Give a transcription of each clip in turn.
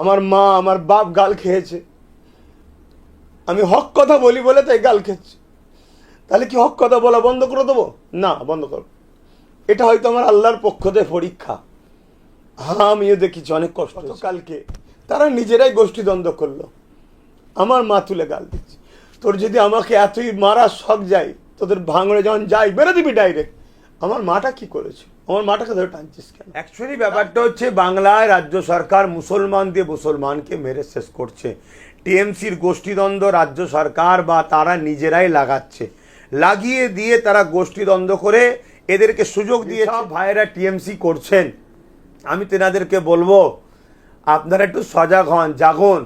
আমার মা আমার বাপ গাল খেয়েছে, আমি হক কথা বলি বলে তাই গাল খেয়েছে। তাহলে কি হক কথা বলা বন্ধ করে দেবো? না, বন্ধ করো। এটা হয়তো আমার আল্লাহর পক্ষ থেকে পরীক্ষা। হ্যাঁ, আমিও দেখেছি অনেক কষ্ট। কালকে তারা নিজেরাই গোষ্ঠীদ্বন্দ্ব করলো, আমার মা তুলে গাল দিচ্ছে। তোর যদি আমাকে এতই মারা শখ যায়, তোদের ভাঙড়ে যখন যাই বেরো দিবি ডাইরেক্ট। আমার মাটা কি করেছে? আমার মাটাকে ধরে টানছিস কেন? অ্যাকচুয়ালি ব্যাপারটা হচ্ছে, বাংলায় রাজ্য সরকার মুসলমান দিয়ে মুসলমানকে মেরে শেষ করছে। টিএমসির গোষ্ঠীদ্বন্দ্ব রাজ্য সরকার বা তারা নিজেরাই লাগাচ্ছে, লাগিয়ে দিয়ে তারা গোষ্ঠীদ্বন্দ্ব করে এদেরকে সুযোগ দিয়ে ভাইয়েরা টিএমসি করছেন। আমি তেনাদেরকে বলবো, আপনারা একটু সজাগ হন, জাগুন।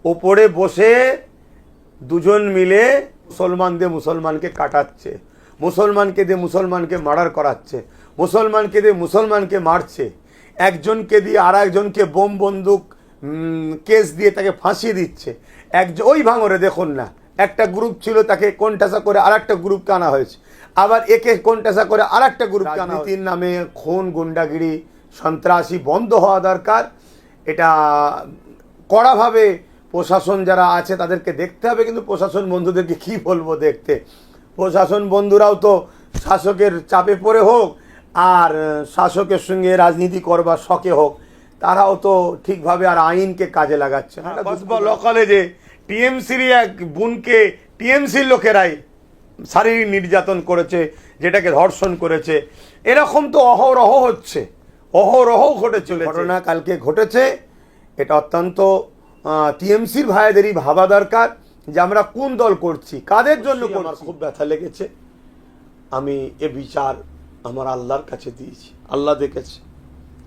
ওপরে বসে দুজন মিলে মুসলমান দিয়ে মুসলমানকে কাটাচ্ছে, মুসলমানকে দিয়ে মুসলমানকে মার্ডার করাচ্ছে, মুসলমানকে দিয়ে মুসলমানকে মারছে, একজনকে দিয়ে আর একজনকে বোম বন্দুক কেস দিয়ে তাকে ফাঁসিয়ে দিচ্ছে। ওই ভাঙরে দেখুন না, একটা গ্রুপ ছিল তাকে কোণঠাসা করে আর একটা গ্রুপকে আনা হয়েছে, আবার একে কোণঠাসা করে আর একটা গ্রুপকে আনা হয়েছে। নামে খুন, গুন্ডাগিরি, সন্ত্রাসী বন্ধ হওয়া দরকার। এটা কড়াভাবে প্রশাসন যারা আছে তাদেরকে দেখতে হবে। কিন্তু প্রশাসন বন্ধুদেরকে কি বলবো দেখতে, প্রশাসন বন্ধুরাও তো শাসকের চাপে পড়ে হোক আর শাসকের সঙ্গে রাজনীতি করবার শখে হোক, তারাও তো ঠিকভাবে আর আইনকে কাজে লাগাচ্ছে না। কসবা ল কলেজে টিএমসির এক বোনকে টিএমসির লোকেরাই শারীরিক নির্যাতন করেছে, যেটাকে ধর্ষণ করেছে। এরকম তো অহরহ হচ্ছে, অহরহ ঘটে চলেছে। ঘটনা কালকে ঘটেছে। এটা অত্যন্ত টিএমসির ভাইদেরই ভাবা দরকার যে আমরা কোন দল করছি, কাদের জন্য করছি। আমার খুব ব্যথা লেগেছে। আমি এ বিচার আমার আল্লাহর কাছে দিয়েছি, আল্লাহ দেখেছে,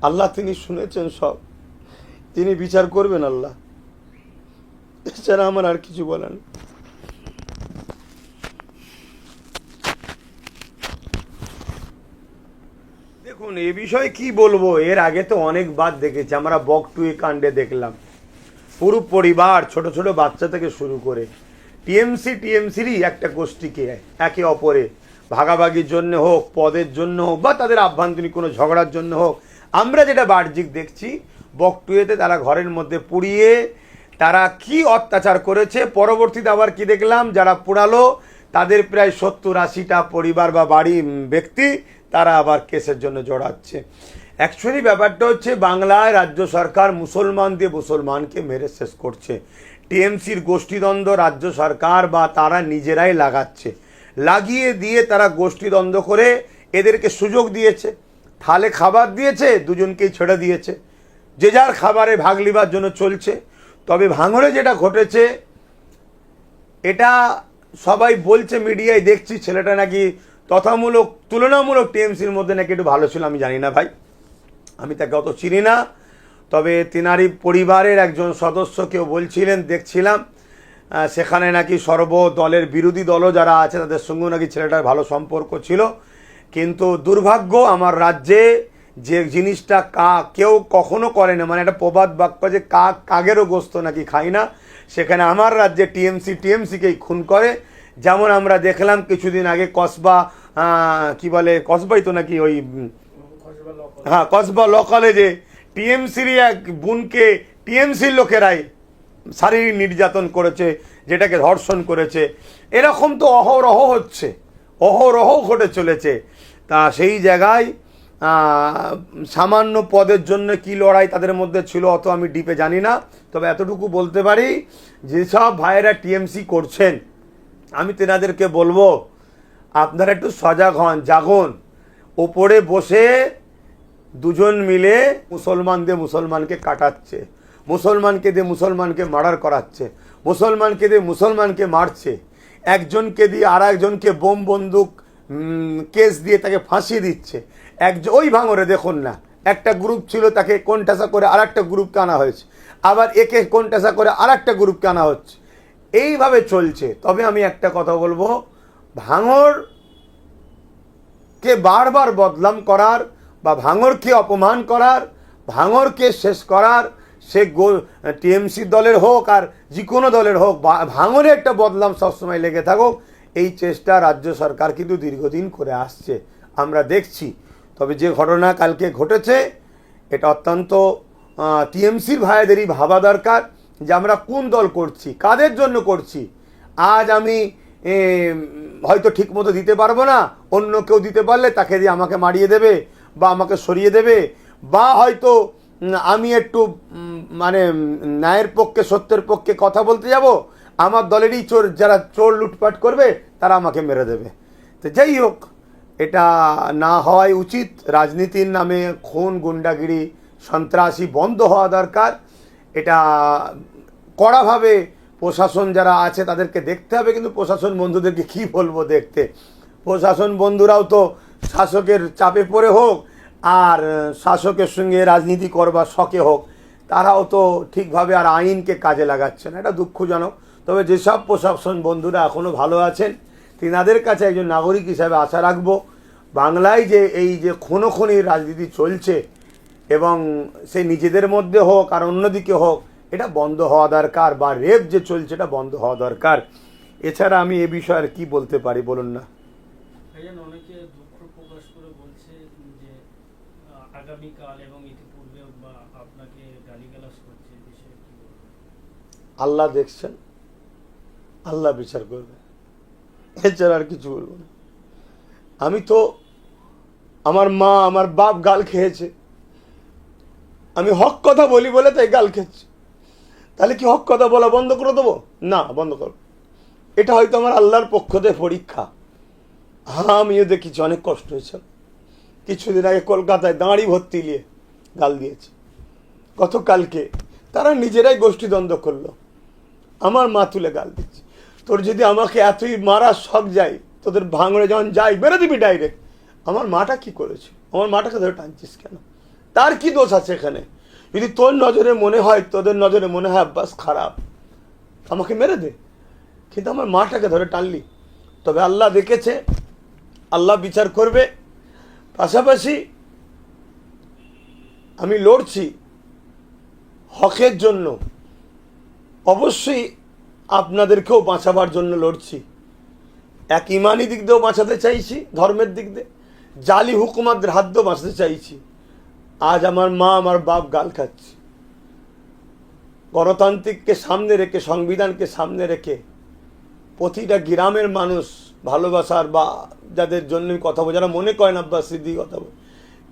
আল্লাহ তিনি শুনেছেন সব, তিনি বিচার করবেন আল্লাহ। এছাড়া আমার আর কিছু বলার নেই। দেখুন, এ বিষয়ে কি বলবো, এর আগে তো অনেকবার দেখেছি আমরা। বকটুই কাণ্ডে দেখলাম পুরো পরিবার, ছোট ছোট বাচ্চা থেকে শুরু করে টিএমসিরই একটা গোষ্ঠীকে একে অপরে ভাগাভাগির জন্য হোক, পদের জন্য হোক, বা তাদের আভ্যন্তরীণ কোনো ঝগড়ার জন্য হোক, আমরা যেটা বাহ্যিক দেখছি, বকটুয়েতে তারা ঘরের মধ্যে পুড়িয়ে তারা কি অত্যাচার করেছে। পরবর্তীতে আবার কি দেখলাম, যারা পোড়ালো তাদের প্রায় 70-80টা পরিবার বা বাড়ি ব্যক্তি তারা আবার কেসের জন্য জড়াচ্ছে। অ্যাকচুয়ালি ব্যাপারটা হচ্ছে, বাংলায় রাজ্য সরকার মুসলমান দিয়ে মুসলমানকে মেরে শেষ করছে। টিএমসির গোষ্ঠীদ্বন্দ্ব রাজ্য সরকার বা তারা নিজেরাই লাগাচ্ছে, লাগিয়ে দিয়ে তারা গোষ্ঠীদ্বন্দ্ব করে এদেরকে সুযোগ দিয়েছে। থালে খাবার দিয়েছে, দুজনকেই ছেড়ে দিয়েছে, যে যার খাবারে ভাগ লিবার জন্য চলছে। তবে ভাঙড়ে যেটা ঘটেছে, এটা সবাই বলছে, মিডিয়ায় দেখছি, ছেলেটা নাকি তুলনামূলক টিএমসির মধ্যে নাকি একটু ভালো ছিল। আমি জানি না ভাই, আমি তাকে অত চিনি না। তবে তেনারই পরিবারের একজন সদস্য কেউ বলছিলেন, দেখছিলাম সেখানে নাকি সর্বদলের বিরোধী দলও যারা আছে তাদের সঙ্গেও নাকি ছেলেটার ভালো সম্পর্ক ছিল। কিন্তু দুর্ভাগ্য, আমার রাজ্যে যে জিনিসটা কেউ কখনো করে না, মানে একটা প্রবাদ বাক্য যে কাগেরও গোস্ত নাকি খাই না, সেখানে আমার রাজ্যে টিএমসিকেই খুন করে। যেমন আমরা দেখলাম কিছুদিন আগে কসবা, কি বলে কসবাই তো নাকি, ওই হ্যাঁ কসবা ল কলেজে টিএমসির এক বোনকে টিএমসির লোকেরাই শারীরিক নির্যাতন করেছে, যেটাকে ধর্ষণ করেছে। এরকম তো অহরহ হচ্ছে, অহরহ ঘটে চলেছে। তা সেই জায়গায় সামান্য পদের জন্য কি লড়াই তাদের মধ্যে ছিল অত আমি ডিপে জানি না। তবে এতটুকু বলতে পারি, যেসব ভাইয়েরা টিএমসি করছেন, আমি তেনাদেরকে বলবো, আপনারা একটু সজাগ হন, জাগুন। ওপরে বসে দুজন মিলে মুসলমান দিয়ে মুসলমানকে কাটাচ্ছে, মুসলমানকে দিয়ে মুসলমানকে মার্ডার করাচ্ছে, মুসলমানকে দিয়ে মুসলমানকে মারছে, একজনকে দিয়ে আর একজনকে বোম বন্দুক কেস দিয়ে তাকে ফাঁসিয়ে দিচ্ছে। ওই ভাঙরে দেখুন না, একটা গ্রুপ ছিল তাকে কোণঠাসা করে আর একটা গ্রুপকে আনা হয়েছে, আবার একে কোণঠাসা করে আর একটা গ্রুপকে আনা হচ্ছে। এইভাবে চলছে। তবে আমি একটা কথা বলবো, ভাঙরকে বারবার বদনাম করার বা ভাঙরকে অপমান করার, ভাঙরকে শেষ করার, সে টিএমসি দলের হোক আর যে কোনো দলের হোক, ভাঙরে একটা বদনাম সবসময় লেগে থাকুক, এই চেষ্টা রাজ্য সরকার কিন্তু দীর্ঘদিন করে আসছে, আমরা দেখছি। তবে যে ঘটনা কালকে ঘটেছে, এটা অত্যন্ত টিএমসির ভাইদেরই ভাবা দরকার যে আমরা কোন দল করছি, কাদের জন্য করছি। আজ আমি হয়তো ঠিকমতো দিতে পারবো না, অন্য কেউ দিতে পারলে তাকে দিয়ে আমাকে মারিয়ে দেবে বা আমাকে সরিয়ে দেবে, বা হয়তো আমি একটু মানে ন্যায়ের পক্ষে সত্যের পক্ষে কথা বলতে যাব, আমার দলেরই চোর, যারা চোর লুটপাট করবে তারা আমাকে মেরে দেবে। তো যাই হোক, এটা না হওয়াই উচিত। রাজনীতির নামে খুন, গুন্ডাগিরি, সন্ত্রাসী বন্ধ হওয়া দরকার। এটা কড়াভাবে প্রশাসন যারা আছে তাদেরকে দেখতে হবে, কিন্তু প্রশাসন বন্ধুদেরকে কি বলবো দেখতে। প্রশাসন বন্ধুরাও তো শাসকের চাপে পড়ে হোক আর শাসকের সঙ্গে রাজনীতি করবার শখে হোক, তারাও তো ঠিকভাবে আর আইনকে কাজে লাগাচ্ছে না। এটা দুঃখজনক। তবে যেসব প্রশাসন বন্ধুরা এখনও ভালো আছেন, তিনাদের কাছে একজন নাগরিক হিসাবে আশা রাখবো, বাংলায় যে এই যে খুনোখুনির রাজনীতি চলছে এবং সে নিজেদের মধ্যে হোক আর অন্যদিকে হোক, এটা বন্ধ হওয়া দরকার, বা রেপ যে চলছে এটা বন্ধ হওয়া দরকার। এছাড়া আমি এ বিষয়ে আর কি বলতে পারি বলুন না। অনেকে দুঃখ প্রকাশ করে বলছে যে আগামীকাল এবং ইতিপূর্বে আপনাকে গালিগালাজ করছে, এই বিষয়ে কি বলবেন? আল্লাহ দেখছেন, আল্লাহ বিচার করবে, এছাড়া আর কিছু বলবো না। আমি তো, আমার মা আমার বাপ গাল খেয়েছে, আমি হক কথা বলি বলে তাই গাল খেয়েছি। তাহলে কি হক কথা বলা বন্ধ করে দেবো? না, বন্ধ করো। এটা হয়তো আমার আল্লাহর পক্ষ থেকে পরীক্ষা। হ্যাঁ, আমিও দেখেছি, অনেক কষ্ট হয়েছে। কিছুদিন আগে কলকাতায় দাঁড়ি ভর্তি নিয়ে গাল দিয়েছে। গতকালকে তারা নিজেরাই গোষ্ঠীদ্বন্দ্ব করলো, আমার মা তুলে গাল দিচ্ছে। তোর যদি আমাকে এতই মারার শখ যায়, তোদের ভাঙড়ে যখন যাই বেরো দিবি ডাইরেক্ট। আমার মাটা কি করেছে? আমার মাটাকে ধরে টানছিস কেন? তার কি দোষ আছে এখানে? যদি তোর নজরে মনে হয়, তোদের নজরে মনে হয় আব্বাস খারাপ, আমাকে মেরে দে, কিন্তু আমার মাটাকে ধরে টানলি। তবে আল্লাহ দেখেছে, আল্লাহ বিচার করবে। পাশাপাশি আমি লড়ছি হকের জন্য, অবশ্যই আপনাদেরকেও বাঁচাবার জন্য লড়ছি। এক ইমানি দিক দিয়েও বাঁচাতে চাইছি, ধর্মের দিক দিয়ে, জালি হুকুমাদের হাত দিয়েও বাঁচাতে চাইছি। আজ আমার মা আমার বাপ গাল খাচ্ছে। গণতান্ত্রিককে সামনে রেখে, সংবিধানকে সামনে রেখে প্রতিটা গ্রামের মানুষ ভালোবাসার, বা যাদের জন্যই কথা বলে, যারা মনে করেন আব্বাস সিদ্দিকী কথা বলে,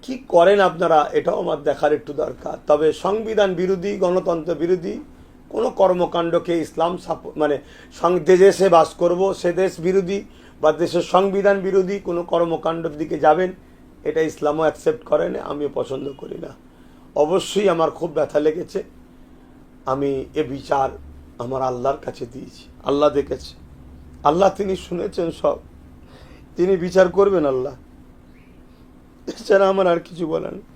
কী করেন আপনারা, এটাও আমার দেখার একটু দরকার। তবে সংবিধান বিরোধী, গণতন্ত্র বিরোধী কোনো কর্মকাণ্ডকে ইসলাম মানে যে দেশে বাস করব সে দেশ বিরোধী বা দেশের সংবিধান বিরোধী কোনো কর্মকাণ্ডের দিকে যাবেন, এটা ইসলামও অ্যাকসেপ্ট করে না, আমিও পছন্দ করি না। অবশ্যই আমার খুব ব্যথা লেগেছে। আমি এ বিচার আমার আল্লাহর কাছে দিয়েছি, আল্লাহ দেখেছে, আল্লাহ তিনি শুনেছেন সব, তিনি বিচার করবেন আল্লাহ। এছাড়া আমার আর কিছু বলার নেই।